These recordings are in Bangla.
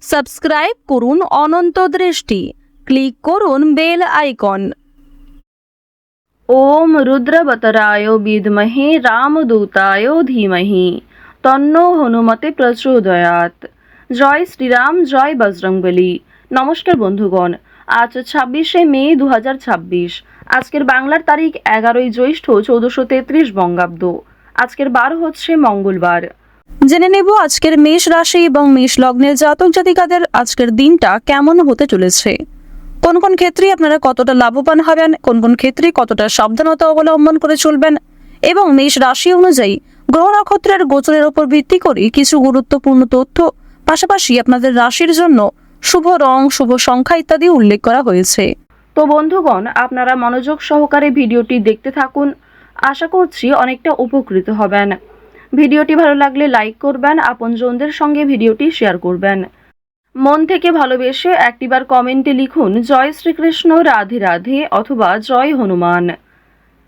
সাবস্ক্রাইব করুন অনন্ত দৃষ্টি, ক্লিক করুন বেল আইকন। ওম রুদ্রবতরায় বিদ্মহে রামদূতায় ধীমহি তন্নো হনুমতে প্রচোদয়াৎ। জয় শ্রীরাম, জয় বজরংবলী। নমস্কার বন্ধুগণ, আজ 26শে মে 2026। আজকের বাংলার তারিখ 11ই জ্যৈষ্ঠ 1433 বঙ্গাব্দ। আজকের বার হচ্ছে মঙ্গলবার। জেনে নেব আজকের মেষ রাশি এবং মেষ লগ্নের জাতক জাতিকাদের আজকের দিনটা কেমন হতে চলেছে। কোন কোন ক্ষেত্রে আপনারা কতটা লাভবান হবেন, কোন কোন ক্ষেত্রে কতটা সাবধানতা অবলম্বন করে চলবেন এবং মেষ রাশি অনুযায়ী গ্রহ নক্ষত্রের গোচরের উপর ভিত্তি করে কিছু গুরুত্বপূর্ণ তথ্য, পাশাপাশি আপনাদের রাশির জন্য শুভ রং, শুভ সংখ্যা ইত্যাদি উল্লেখ করা হয়েছে। তো বন্ধুগণ, আপনারা মনোযোগ সহকারে ভিডিওটি দেখতে থাকুন। আশা করছি অনেকটা উপকৃত হবেন। ভিডিওটি ভালো লাগলে লাইক করবেন, আপনজনদের সঙ্গে ভিডিওটি শেয়ার করবেন। মন থেকে ভালোবেসে একটিবার কমেন্টে লিখুন জয় শ্রীকৃষ্ণ, রাধে রাধে অথবা জয় হনুমান।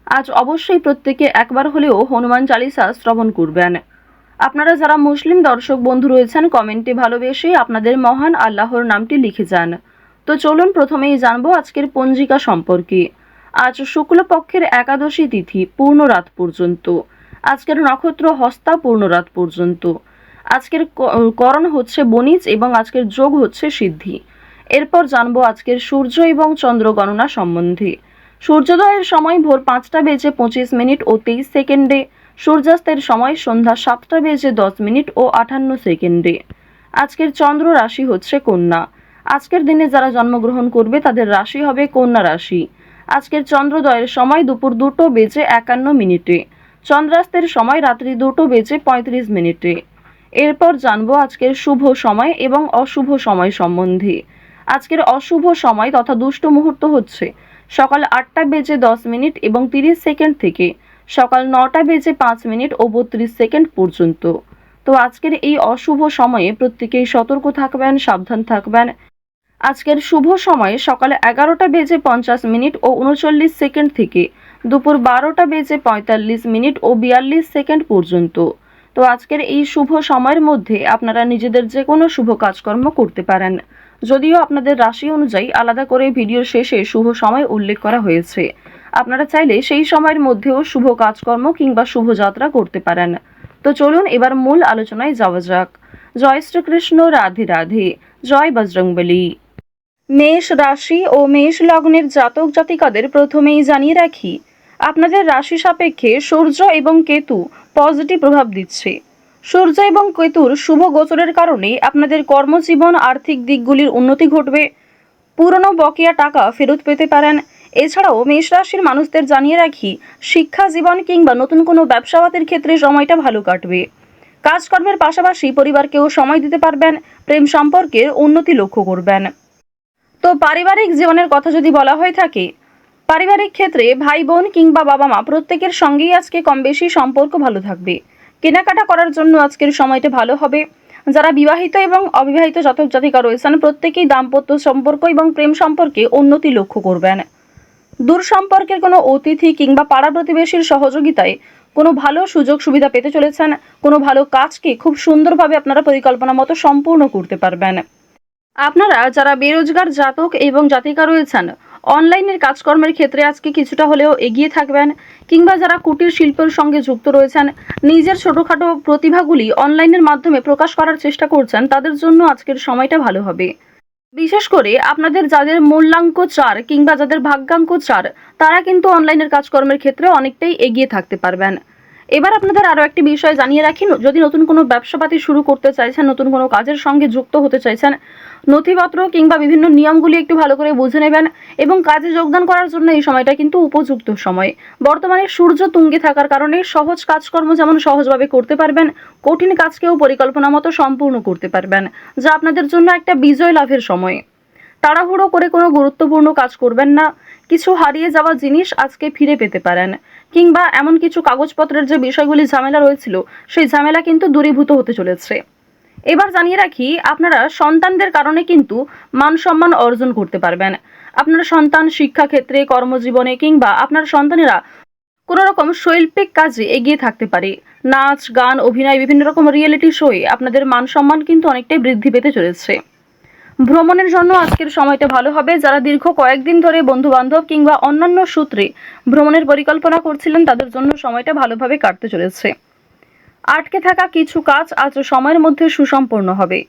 আজ অবশ্যই প্রত্যেকে একবার হলেও হনুমান চালিসা শ্রবণ করবেন। আপনারা যারা মুসলিম দর্শক বন্ধু রয়েছেন, কমেন্টে ভালোবেসে আপনাদের মহান আল্লাহর নামটি লিখে যান। তো চলুন প্রথমেই জানবো আজকের পঞ্জিকা সম্পর্কে। আজ শুক্লপক্ষের একাদশী তিথি পূর্ণ রাত পর্যন্ত। আজকের নক্ষত্র হস্তা পূর্ণ রাত পর্যন্ত। আজকের করণ হচ্ছে বণিজ এবং আজকের যোগ হচ্ছে সিদ্ধি। এরপর জানবো আজকের সূর্য এবং চন্দ্র গণনা সম্বন্ধে। সূর্যোদয়ের সময় ভোর 5টা বেজে 25 মিনিট ও 23 সেকেন্ডে, সূর্যাস্তের সময় সন্ধ্যা 7টা বেজে 10 মিনিট ও 58 সেকেন্ডে। আজকের চন্দ্র রাশি হচ্ছে কন্যা। আজকের দিনে যারা জন্মগ্রহণ করবে তাদের রাশি হবে কন্যা রাশি। আজকের চন্দ্রোদয়ের সময় দুপুর 2টো বেজে 51 মিনিটে, চন্দ্রাস্তের সময় রাত্রি 2টো বেজে 35 মিনিটে। এরপর জানবো আজকের শুভ সময় এবং অশুভ সময় সম্বন্ধে। আজকের অশুভ সময় তথা দুষ্ট মুহূর্ত হচ্ছে সকাল 8টা বেজে 10 মিনিট এবং 30 সেকেন্ড থেকে সকাল 9টা বেজে 5 মিনিট ও 32 সেকেন্ড পর্যন্ত। তো আজকের এই অশুভ সময়ে প্রত্যেকেই সতর্ক থাকবেন, সাবধান থাকবেন। আজকের শুভ সময়ে সকালে 11টা বেজে 50 মিনিট ও 39 সেকেন্ড থেকে দুপুর 12টা বেজে 45 মিনিট ও 42 সেকেন্ড পর্যন্ত। তো আজকের এই শুভ সময়ের মধ্যে আপনারা নিজেদের যে কোনো শুভ কাজকর্ম করতে পারেন, যদিও আপনাদের রাশি অনুযায়ী আলাদা করে ভিডিওর শেষে শুভ সময় উল্লেখ করা হয়েছে। আপনারা চাইলে সেই সময়ের মধ্যেও শুভ কাজকর্ম কিংবা শুভযাত্রা করতে পারেন। তো চলুন এবার মূল আলোচনায় যাওয়া যাক। জয় শ্রীকৃষ্ণ, রাধে রাধে, জয় বজরংবলী। মেষ রাশি ও মেষ লগ্নের জাতক জাতিকাদের প্রথমেই জানিয়ে রাখি, আপনাদের রাশি সাপেক্ষে সূর্য এবং কেতু পজিটিভ প্রভাব দিচ্ছে। সূর্য এবং কেতুর শুভ গোচরের কারণে আপনাদের কর্মজীবন, আর্থিক দিকগুলির উন্নতি ঘটবে। পুরনো বকেয়া টাকা ফেরত পেতে পারেন। এছাড়াও মেষ রাশির মানুষদের জানিয়ে রাখি, শিক্ষা জীবন কিংবা নতুন কোনো ব্যবসাপাতির ক্ষেত্রে সময়টা ভালো কাটবে। কাজকর্মের পাশাপাশি পরিবারকেও সময় দিতে পারবেন। প্রেম সম্পর্কের উন্নতি লক্ষ্য করবেন। তো পারিবারিক জীবনের কথা যদি বলা হয়ে থাকে, পারিবারিক ক্ষেত্রে ভাই বোন কিংবা বাবা মা প্রত্যেকের সঙ্গেই আজকে কম বেশি সম্পর্ক ভালো থাকবে। কেনাকাটা করার জন্য আজকের সময়টা ভালো হবে। যারা বিবাহিত এবং অবিবাহিত জাতক জাতিকা রয়েছেন প্রত্যেকেই দাম্পত্য সম্পর্ক এবং প্রেম সম্পর্কে উন্নতি লক্ষ্য করবেন। দূর সম্পর্কের কোনো অতিথি কিংবা পাড়া প্রতিবেশীর সহযোগিতায় কোনো ভালো সুযোগ সুবিধা পেতে চলেছেন। কোনো ভালো কাজকে খুব সুন্দরভাবে আপনারা পরিকল্পনা মতো সম্পূর্ণ করতে পারবেন। আপনারা যারা বেরোজগার জাতক এবং জাতিকা রয়েছেন, অনলাইনের কাজকর্মের ক্ষেত্রে আজকে কিছুটা হলেও এগিয়ে থাকবেন। কিংবা যারা কুটির শিল্পের সঙ্গে যুক্ত রয়েছেন, নিজের ছোটোখাটো প্রতিভাগুলি অনলাইনের মাধ্যমে প্রকাশ করার চেষ্টা করছেন, তাদের জন্য আজকের সময়টা ভালো হবে। বিশেষ করে আপনাদের যাদের মূল্যাঙ্ক 4 কিংবা যাদের ভাগ্যাঙ্ক 4, তারা কিন্তু অনলাইনের কাজকর্মের ক্ষেত্রে অনেকটাই এগিয়ে থাকতে পারবেন। এবার আপনাদের আরও একটি বিষয় জানিয়ে রাখি, যদি নতুন কোনো ব্যবসাপাতি শুরু করতে চাইছেন, নতুন কোনো কাজের সঙ্গে যুক্ত হতে চাইছেন, নথিপত্র কিংবা বিভিন্ন নিয়মগুলি একটু ভালো করে বুঝে নেবেন এবং কাজে যোগদান করার জন্য এই সময়টা কিন্তু উপযুক্ত সময়। বর্তমানে সূর্য তুঙ্গে থাকার কারণে সহজ কাজকর্ম যেমন সহজভাবে করতে পারবেন, কঠিন কাজকেও পরিকল্পনা মতো সম্পূর্ণ করতে পারবেন, যা আপনাদের জন্য একটা বিজয় লাভের সময়। তাড়াহুড়ো করে কোনো গুরুত্বপূর্ণ কাজ করবেন না। কিছু হারিয়ে যাওয়া জিনিস আজকে ফিরে পেতে পারেন। কিংবা এমন কিছু কাগজপত্রের যে বিষয়গুলি ঝামেলা রয়েছিল, সেই ঝামেলা কিন্তু দূরীভূত হতে চলেছে। এবার জানিয়ে রাখি, আপনারা সন্তানদের কারণে কিন্তু মান সম্মান অর্জন করতে পারবেন। আপনার সন্তান শিক্ষাক্ষেত্রে, কর্মজীবনে কিংবা আপনার সন্তানেরা কোনো রকম শৈল্পিক কাজে এগিয়ে থাকতে পারে। নাচ, গান, অভিনয়, বিভিন্ন রকম রিয়েলিটি শোয়ে আপনাদের মান সম্মান কিন্তু অনেকটাই বৃদ্ধি পেতে চলেছে। ভ্রমণের জন্য আজকের সময়টা ভালো হবে। যারা দীর্ঘ কয়েকদিন ধরে বন্ধু-বান্ধব কিংবা অন্যান্য সূত্রে ভ্রমণের পরিকল্পনা করছিলেন, তাদের জন্য সময়টা ভালোভাবে কাটতে চলেছে। আটকে থাকা কিছু কাজ আজ সময়ের মধ্যে সুসম্পন্ন হবে।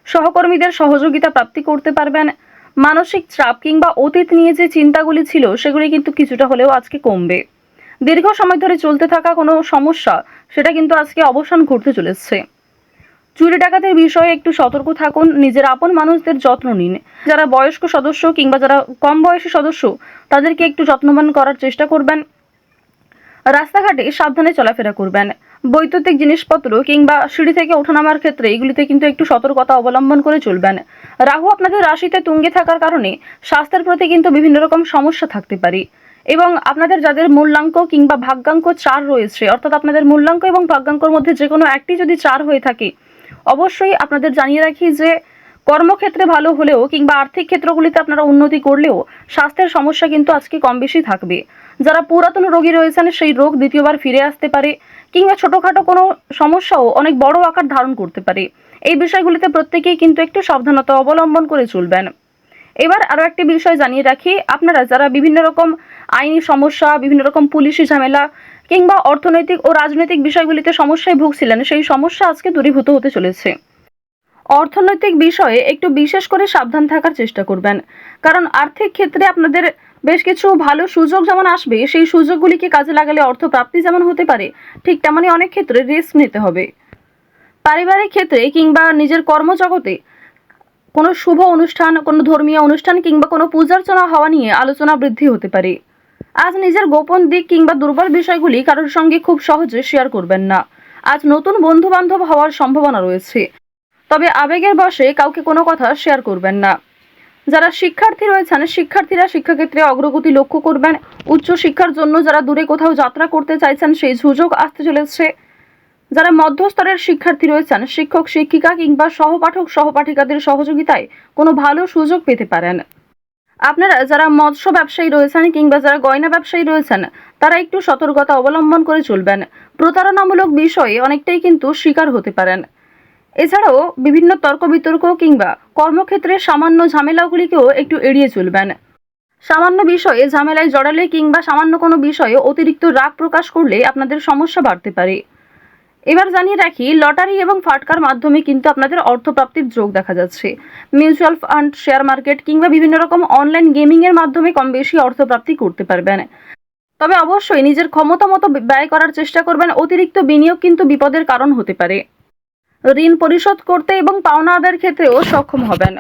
সহকর্মীদের সহযোগিতা প্রাপ্তি করতে পারবেন। মানসিক চাপ কিংবা অতীত নিয়ে যে চিন্তাগুলি ছিল, সেগুলি কিন্তু কিছুটা হলেও আজকে কমবে। দীর্ঘ সময় ধরে চলতে থাকা কোনো সমস্যা, সেটা কিন্তু আজকে অবসান ঘটতে চলেছে। চুরি ডাকাতের বিষয়ে একটু সতর্ক থাকুন। নিজের আপন মানুষদের যত্ন নিন। যারা বয়স্ক সদস্য কিংবা যারা কম বয়সী সদস্য, তাদেরকে একটু যত্নবান করার চেষ্টা করবেন। রাস্তাঘাটে সাবধানে চলাফেরা করবেন। বৈদ্যুতিক জিনিসপত্র কিংবা সিঁড়ি থেকে ওঠানামার ক্ষেত্রে এগুলিতে কিন্তু একটু সতর্কতা অবলম্বন করে চলবেন। রাহু আপনাদের রাশিতে তুঙ্গে থাকার কারণে স্বাস্থ্যের প্রতি কিন্তু বিভিন্ন রকম সমস্যা থাকতে পারে। এবং আপনাদের যাদের মূল্যাঙ্ক কিংবা ভাগ্যাঙ্ক 4 রয়েছে, অর্থাৎ আপনাদের মূল্যাঙ্ক এবং ভাগ্যাঙ্কর মধ্যে যে কোনো একটি যদি 4 হয়ে থাকে, অবশ্যই আপনাদের জানিয়ে রাখি যে কর্মক্ষেত্রে ভালো হলেও কিংবা আর্থিক ক্ষেত্রগুলিতে আপনারা উন্নতি করলেও স্বাস্থ্যের সমস্যা কিন্তু আজকে কম বেশি থাকবে। যারা পুরাতন রোগী রয়েছেন, সেই রোগ দ্বিতীয়বার ফিরে আসতে পারে কিংবা ছোটোখাটো কোনো সমস্যাও অনেক বড় আকার ধারণ করতে পারে। এই বিষয়গুলিতে প্রত্যেকেই কিন্তু একটু সাবধানতা অবলম্বন করে চলবেন। এবার আরও একটি বিষয় জানিয়ে রাখি, আপনারা যারা বিভিন্ন রকম আইনি সমস্যা, বিভিন্ন রকম পুলিশি ঝামেলা কিংবা অর্থনৈতিক ও রাজনৈতিক বিষয়গুলিতে সমস্যায় ভুগছিলেন, সেই সমস্যা আজকে দূরীভূত হতে চলেছে। অর্থনৈতিক বিষয়ে একটু বিশেষ করে সাবধান থাকার চেষ্টা করবেন, কারণ আর্থিক ক্ষেত্রে আপনাদের বেশ কিছু ভালো সুযোগ যেমন আসবে, সেই সুযোগগুলিকে কাজে লাগালে অর্থ প্রাপ্তি যেমন হতে পারে, ঠিক তেমনই অনেক ক্ষেত্রে রিস্ক নিতে হবে। পারিবারিক ক্ষেত্রে কিংবা নিজের কর্মজগতে কোনো শুভ অনুষ্ঠান, কোনো ধর্মীয় অনুষ্ঠান কিংবা কোনো পূজার্চনা হওয়া নিয়ে আলোচনা বৃদ্ধি হতে পারে। আজ নিজের গোপন দিক কিংবা দুর্বল বিষয়গুলি কারোর সঙ্গে খুব সহজে শেয়ার করবেন না। আজ নতুন বন্ধু বান্ধব হওয়ার সম্ভাবনা রয়েছে, তবে আবেগের বশে কাউকে কোনো কথা শেয়ার করবেন না। যারা শিক্ষার্থী রয়েছেন, শিক্ষার্থীরা শিক্ষাক্ষেত্রে অগ্রগতি লক্ষ্য করবেন। উচ্চ শিক্ষার জন্য যারা দূরে কোথাও যাত্রা করতে চাইছেন, সেই সুযোগ আসতে চলেছে। যারা মধ্যস্তরের শিক্ষার্থী রয়েছেন, শিক্ষক শিক্ষিকা কিংবা সহপাঠক সহপাঠিকাদের সহযোগিতায় কোনো ভালো সুযোগ পেতে পারেন। আপনারা যারা মৎস্য ব্যবসায়ী রয়েছেন কিংবা যারা গয়না ব্যবসায়ী রয়েছেন, তারা একটু সতর্কতা অবলম্বন করে চলবেন। প্রতারণামূলক বিষয়ে অনেকটাই কিন্তু শিকার হতে পারেন। এছাড়াও বিভিন্ন তর্ক বিতর্ক কিংবা কর্মক্ষেত্রে সামান্য ঝামেলাগুলিকেও একটু এড়িয়ে চলবেন। সামান্য বিষয়ে ঝামেলায় জড়ালে কিংবা সামান্য কোনো বিষয়ে অতিরিক্ত রাগ প্রকাশ করলে আপনাদের সমস্যা বাড়তে পারে। এবার জানিয়ে রাখি, লটারি এবং ফাটকার মাধ্যমে কিন্তু আপনাদের অর্থপ্রাপ্তির যোগ দেখা যাচ্ছে। মিউচুয়াল ফান্ড, শেয়ার মার্কেট কিংবা বিভিন্ন রকম অনলাইন গেমিংয়ের মাধ্যমে কম বেশি অর্থপ্রাপ্তি করতে পারবেন। তবে অবশ্যই নিজের ক্ষমতা মতো ব্যয় করার চেষ্টা করবেন। অতিরিক্ত বিনিয়োগ কিন্তু বিপদের কারণ হতে পারে। ঋণ পরিশোধ করতে এবং পাওনা আদায়ের ক্ষেত্রেও সক্ষম হবেন।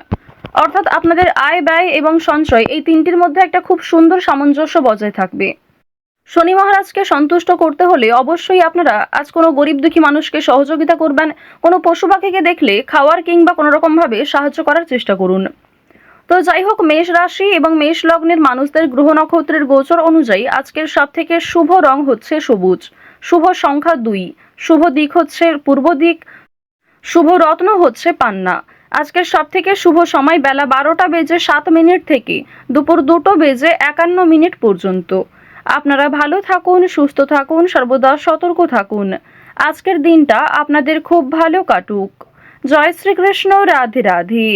অর্থাৎ আপনাদের আয়, ব্যয় এবং সঞ্চয়, এই তিনটির মধ্যে একটা খুব সুন্দর সামঞ্জস্য বজায় থাকবে। শনি মহারাজকে সন্তুষ্ট করতে হলে অবশ্যই আপনারা আজ কোনো গরিব দুঃখী মানুষকে সহযোগিতা করবেন। কোনো পশু পাখিকে দেখলে খাওয়ার কিংবা কোনো রকমভাবে সাহায্য করার চেষ্টা করুন। তো যাই হোক, মেষ রাশি এবং মেষ লগ্নের মানুষদের গ্রহ নক্ষত্রের গোচর অনুযায়ী আজকের সবথেকে শুভ রং হচ্ছে সবুজ, শুভ সংখ্যা 2, শুভ দিক হচ্ছে পূর্ব দিক, শুভ রত্ন হচ্ছে পান্না। আজকের সবথেকে শুভ সময় বেলা 12:07 থেকে দুপুর 2:51 পর্যন্ত। আপনারা ভালো থাকুন, সুস্থ থাকুন, সর্বদা সতর্ক থাকুন। আজকের দিনটা আপনাদের খুব ভালো কাটুক। জয় শ্রীকৃষ্ণ। রাধে রাধে।